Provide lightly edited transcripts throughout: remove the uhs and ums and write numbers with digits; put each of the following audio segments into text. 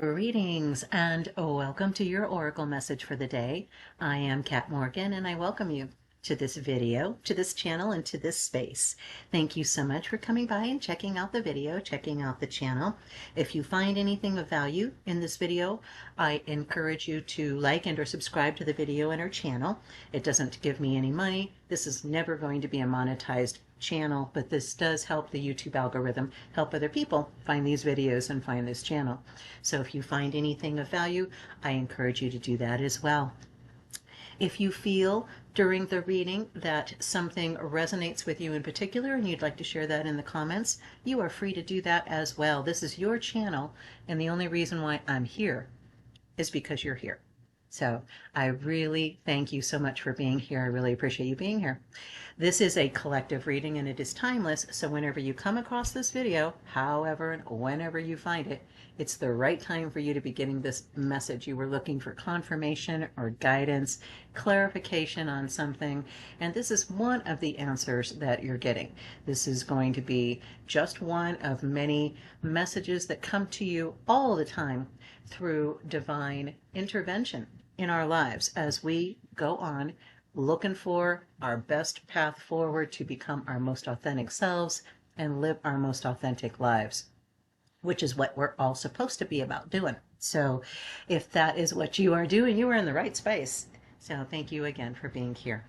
Greetings and welcome to your Oracle message for the day. I am Kat Morgan and I welcome you to this video, to this channel, and to this space. Thank you so much for coming by and checking out the video, checking out the channel. If you find anything of value in this video, I encourage you to like and or subscribe to the video and our channel. It doesn't give me any money. This is never going to be a monetized channel, but this does help the YouTube algorithm help other people find these videos and find this channel. So if you find anything of value, I encourage you to do that as well. If you feel during the reading that something resonates with you in particular and you'd like to share that in the comments, you are free to do that as well. This is your channel, and the only reason why I'm here is because you're here. So I really thank you so much for being here. I really appreciate you being here. This is a collective reading and it is timeless. So whenever you come across this video, however and whenever you find it, it's the right time for you to be getting this message. You were looking for confirmation or guidance, clarification on something, and this is one of the answers that you're getting. This is going to be just one of many messages that come to you all the time through divine intervention in our lives as we go on looking for our best path forward to become our most authentic selves and live our most authentic lives, which is what we're all supposed to be about doing. So if that is what you are doing, you are in the right space. So thank you again for being here.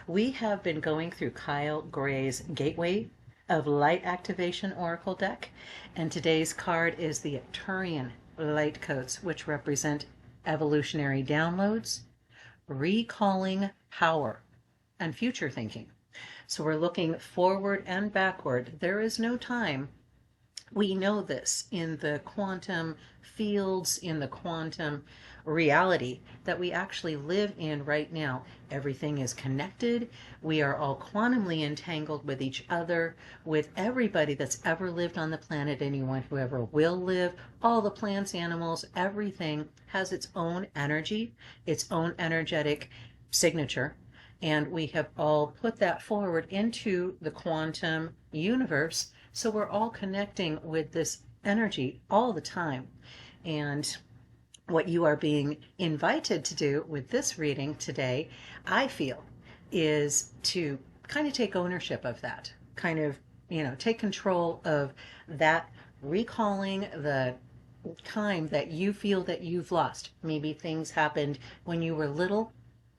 We have been going through Kyle Gray's Gateway of Light Activation Oracle deck, and today's card is the Arcturian light codes, which represent evolutionary downloads, recalling power, and future thinking. So we're looking forward and backward. There is no time. We know this in the quantum fields, in the quantum reality that we actually live in right now. Everything is connected. We are all quantumly entangled with each other, with everybody that's ever lived on the planet, anyone who ever will live, all the plants, animals, everything has its own energy, its own energetic signature. And we have all put that forward into the quantum universe. So we're all connecting with this energy all the time. And what you are being invited to do with this reading today, I feel, is to kind of take ownership of that, kind of, take control of that, recalling the time that you feel that you've lost. Maybe things happened when you were little.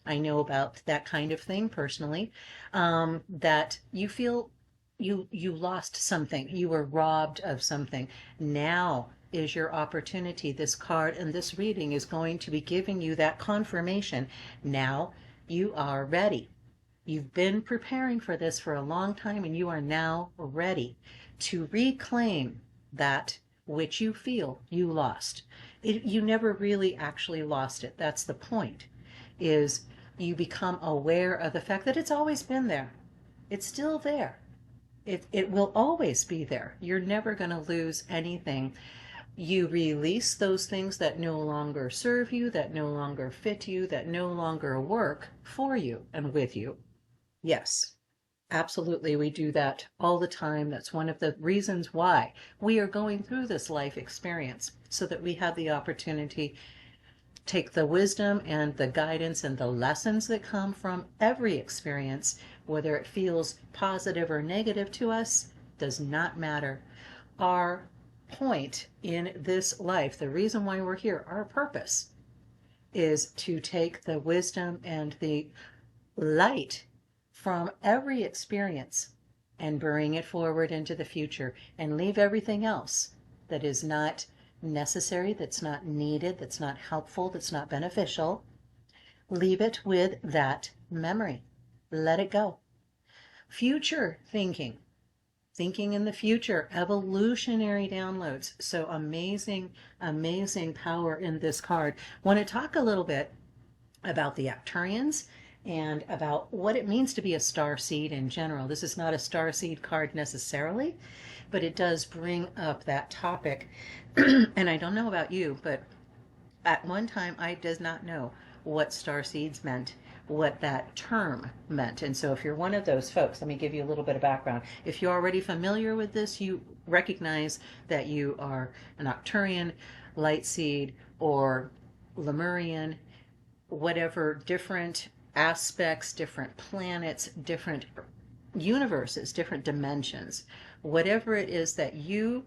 I know about that kind of thing personally, that you feel you lost something, you were robbed of something. Now is your opportunity. This card and this reading is going to be giving you that confirmation. Now you are ready. You've been preparing for this for a long time, and you are now ready to reclaim that which you feel you lost. You never really actually lost it. That's the point, is you become aware of the fact that it's always been there. It's still there. It will always be there. You're never going to lose anything. You release those things that no longer serve you, that no longer fit you, that no longer work for you and with you. Yes, absolutely. We do that all the time. That's one of the reasons why we are going through this life experience, so that we have the opportunity take the wisdom and the guidance and the lessons that come from every experience, whether it feels positive or negative to us, does not matter. Our point in this life, the reason why we're here, our purpose, is to take the wisdom and the light from every experience and bring it forward into the future, and leave everything else that is not necessary, that's not needed, that's not helpful, that's not beneficial. Leave it with that memory. Let it go. Future thinking in the future, evolutionary downloads. So amazing, amazing power in this card. Want to talk a little bit about the Arcturians and about what it means to be a star seed in general. This is not a star seed card necessarily, but it does bring up that topic. And I don't know about you, but at one time I did not know what star seeds meant, what that term meant. And so if you're one of those folks, let me give you a little bit of background. If you're already familiar with this, you recognize that you are an Arcturian. light seed or Lemurian, whatever, different aspects, different planets, different universes, different dimensions, whatever it is that you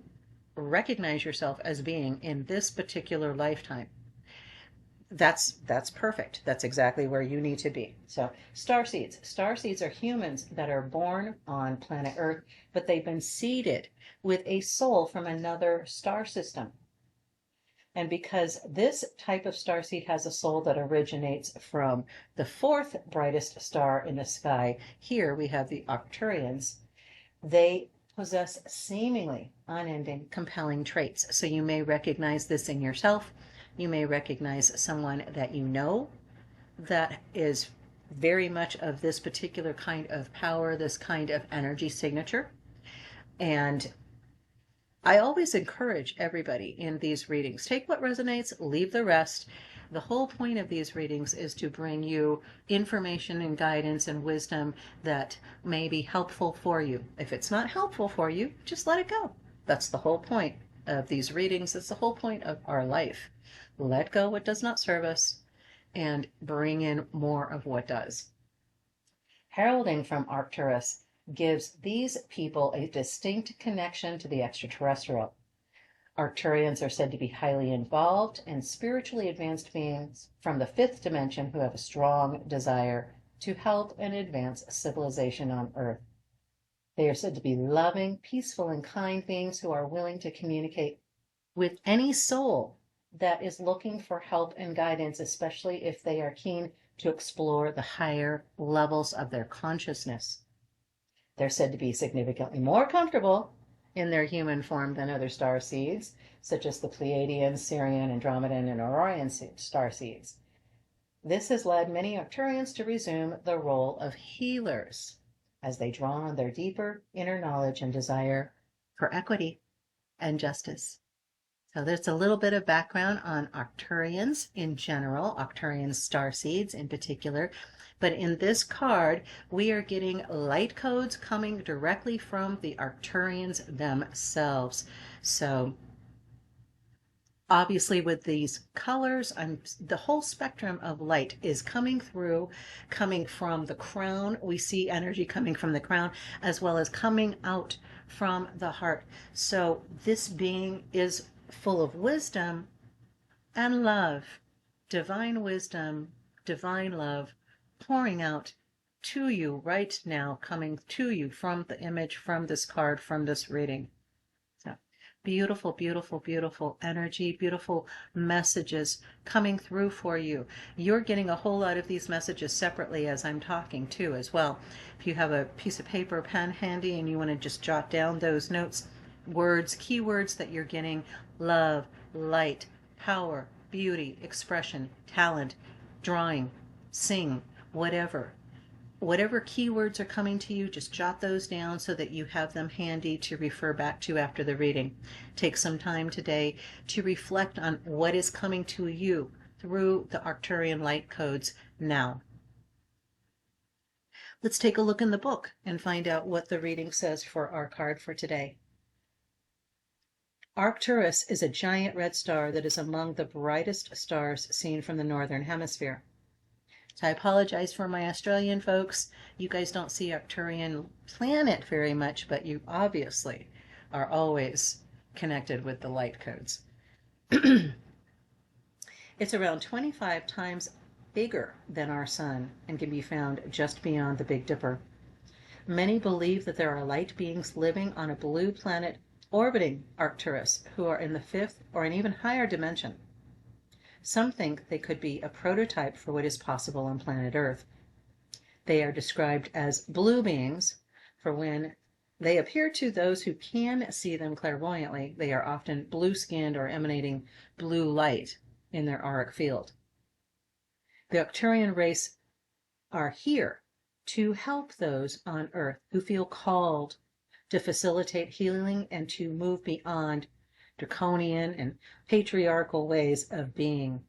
recognize yourself as being in this particular lifetime, that's perfect. That's exactly where you need to be. So star seeds are humans that are born on planet Earth, but they've been seeded with a soul from another star system. And because this type of starseed has a soul that originates from the fourth brightest star in the sky, here we have the Arcturians, they possess seemingly unending, compelling traits. So you may recognize this in yourself. You may recognize someone that you know that is very much of this particular kind of power, this kind of energy signature. And I always encourage everybody in these readings, take what resonates, leave the rest. The whole point of these readings is to bring you information and guidance and wisdom that may be helpful for you. If it's not helpful for you, just let it go. That's the whole point of these readings. That's the whole point of our life. Let go what does not serve us and bring in more of what does. Heralding from Arcturus gives these people a distinct connection to the extraterrestrial. Arcturians are said to be highly involved and spiritually advanced beings from the fifth dimension who have a strong desire to help and advance civilization on Earth. They are said to be loving, peaceful, and kind beings who are willing to communicate with any soul that is looking for help and guidance, especially if they are keen to explore the higher levels of their consciousness. They're said to be significantly more comfortable in their human form than other star seeds, such as the Pleiadian, Sirian, Andromedan, and Orion star seeds. This has led many Arcturians to resume the role of healers as they draw on their deeper inner knowledge and desire for equity and justice. So there's a little bit of background on Arcturians in general, Arcturian star seeds in particular. But in this card, we are getting light codes coming directly from the Arcturians themselves. So obviously with these colors, the whole spectrum of light is coming through, coming from the crown. We see energy coming from the crown as well as coming out from the heart. So this being is full of wisdom and love, divine wisdom, divine love, pouring out to you right now, coming to you from the image, from this card, from this reading. So beautiful, beautiful, beautiful energy, beautiful messages coming through for you. You're getting a whole lot of these messages separately as I'm talking too as well. If you have a piece of paper or pen handy and you want to just jot down those notes, words, keywords that you're getting: love, light, power, beauty, expression, talent, drawing, sing, whatever keywords are coming to you, just jot those down so that you have them handy to refer back to after the reading. Take some time today to reflect on what is coming to you through the Arcturian light codes now. Let's take a look in the book and find out what the reading says for our card for today. Arcturus is a giant red star that is among the brightest stars seen from the northern hemisphere. So I apologize for my Australian folks. You guys don't see Arcturian planet very much, but you obviously are always connected with the light codes. It's around 25 times bigger than our sun and can be found just beyond the Big Dipper. Many believe that there are light beings living on a blue planet orbiting Arcturus who are in the fifth or an even higher dimension. Some think they could be a prototype for what is possible on planet Earth. They are described as blue beings, for when they appear to those who can see them clairvoyantly, they are often blue-skinned or emanating blue light in their auric field. The Arcturian race are here to help those on Earth who feel called to facilitate healing and to move beyond draconian and patriarchal ways of being.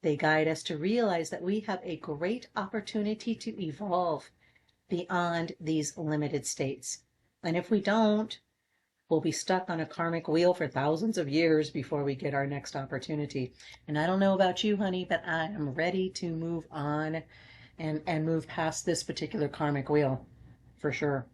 They guide us to realize that we have a great opportunity to evolve beyond these limited states. And if we don't, we'll be stuck on a karmic wheel for thousands of years before we get our next opportunity. And I don't know about you, honey, but I am ready to move on and move past this particular karmic wheel for sure.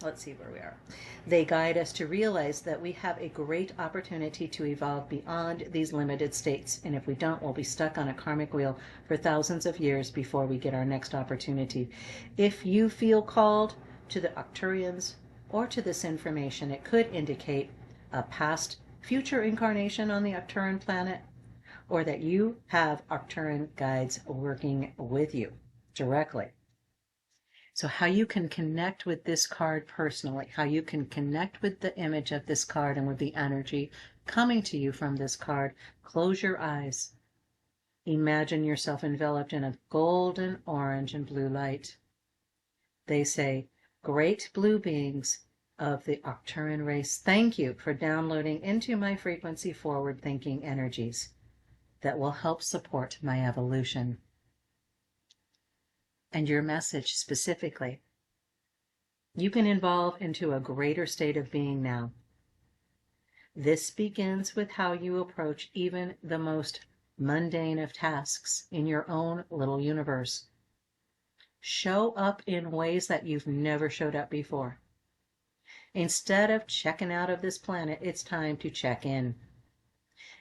Let's see where we are. They guide us to realize that we have a great opportunity to evolve beyond these limited states. And if we don't, we'll be stuck on a karmic wheel for thousands of years before we get our next opportunity. If you feel called to the Arcturians or to this information, it could indicate a past, future incarnation on the Arcturian planet, or that you have Arcturian guides working with you directly. So how you can connect with this card personally, how you can connect with the image of this card and with the energy coming to you from this card. Close your eyes. Imagine yourself enveloped in a golden, orange, and blue light. They say, great blue beings of the Arcturian race, thank you for downloading into my frequency forward-thinking energies that will help support my evolution. And your message specifically, you can evolve into a greater state of being now. This begins with how you approach even the most mundane of tasks in your own little universe. Show up in ways that you've never showed up before. Instead of checking out of this planet, it's time to check in.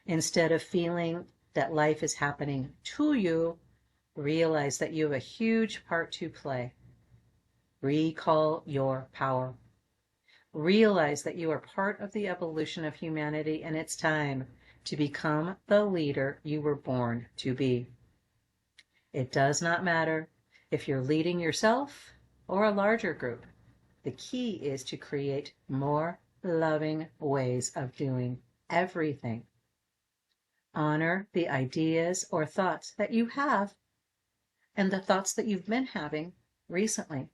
Instead of feeling that life is happening to you, realize that you have a huge part to play. Recall your power. Realize that you are part of the evolution of humanity, and it's time to become the leader you were born to be. It does not matter if you're leading yourself or a larger group. The key is to create more loving ways of doing everything. Honor the ideas or thoughts that you have and the thoughts that you've been having recently.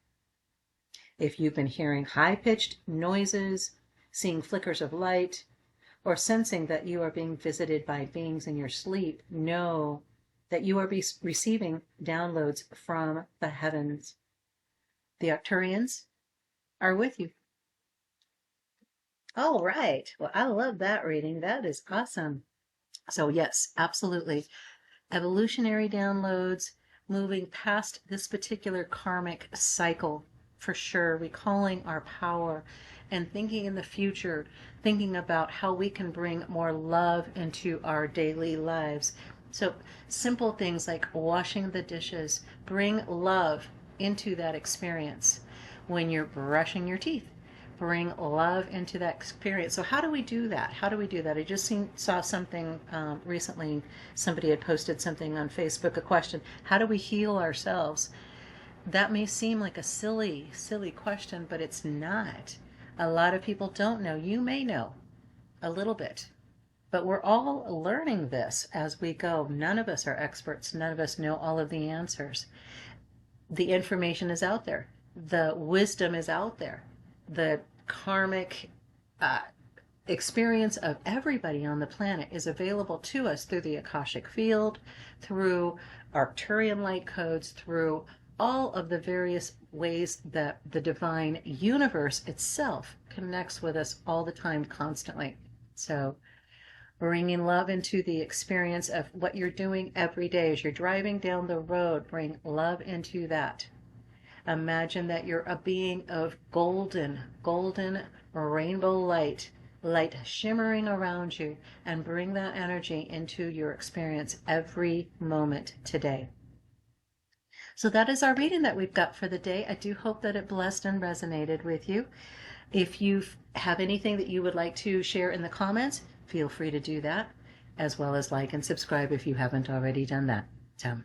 If you've been hearing high-pitched noises, seeing flickers of light, or sensing that you are being visited by beings in your sleep, know that you are receiving downloads from the heavens. The Arcturians are with you. All right. Well, I love that reading. That is awesome. So yes, absolutely. Evolutionary downloads, moving past this particular karmic cycle, for sure, recalling our power and thinking in the future, thinking about how we can bring more love into our daily lives. So simple things like washing the dishes, bring love into that experience. When you're brushing your teeth, bring love into that experience. So how do we do that? How do we do that? I just saw something recently. Somebody had posted something on Facebook, a question. How do we heal ourselves? That may seem like a silly question, but it's not. A lot of people don't know. You may know a little bit, but we're all learning this as we go. None of us are experts. None of us know all of the answers. The information is out there. The wisdom is out there. The karmic experience of everybody on the planet is available to us through the Akashic field, through Arcturian light codes, through all of the various ways that the divine universe itself connects with us all the time, constantly. So bringing love into the experience of what you're doing every day as you're driving down the road, bring love into that. Imagine that you're a being of golden rainbow light shimmering around you, and bring that energy into your experience every moment today. So that is our reading that we've got for the day. I do hope that it blessed and resonated with you. If you have anything that you would like to share in the comments, feel free to do that, as well as like and subscribe if you haven't already done that. So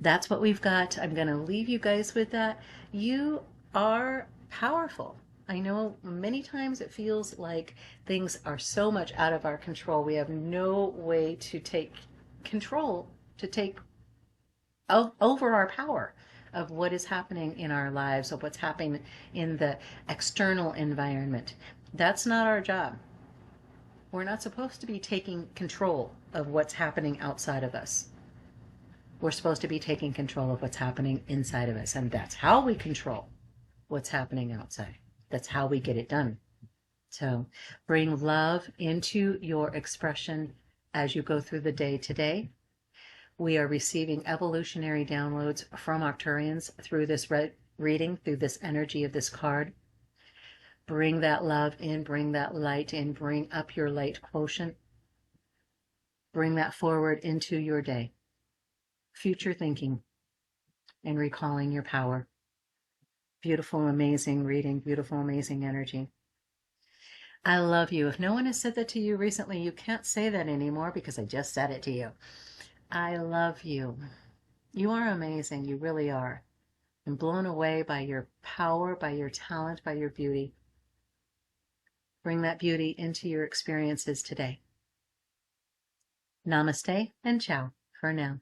that's what we've got. I'm going to leave you guys with that. You are powerful. I know many times it feels like things are so much out of our control. We have no way to take control, to take over our power of what is happening in our lives, of what's happening in the external environment. That's not our job. We're not supposed to be taking control of what's happening outside of us. We're supposed to be taking control of what's happening inside of us, and that's how we control what's happening outside. That's how we get it done. So bring love into your expression as you go through the day today. We are receiving evolutionary downloads from Arcturians through this reading, through this energy of this card. Bring that love in, bring that light in, bring up your light quotient. Bring that forward into your day. Future thinking and recalling your power. Beautiful, amazing reading, beautiful, amazing energy. I love you. If no one has said that to you recently, you can't say that anymore because I just said it to you. I love you. You are amazing. You really are. I'm blown away by your power, by your talent, by your beauty. Bring that beauty into your experiences today. Namaste and ciao for now.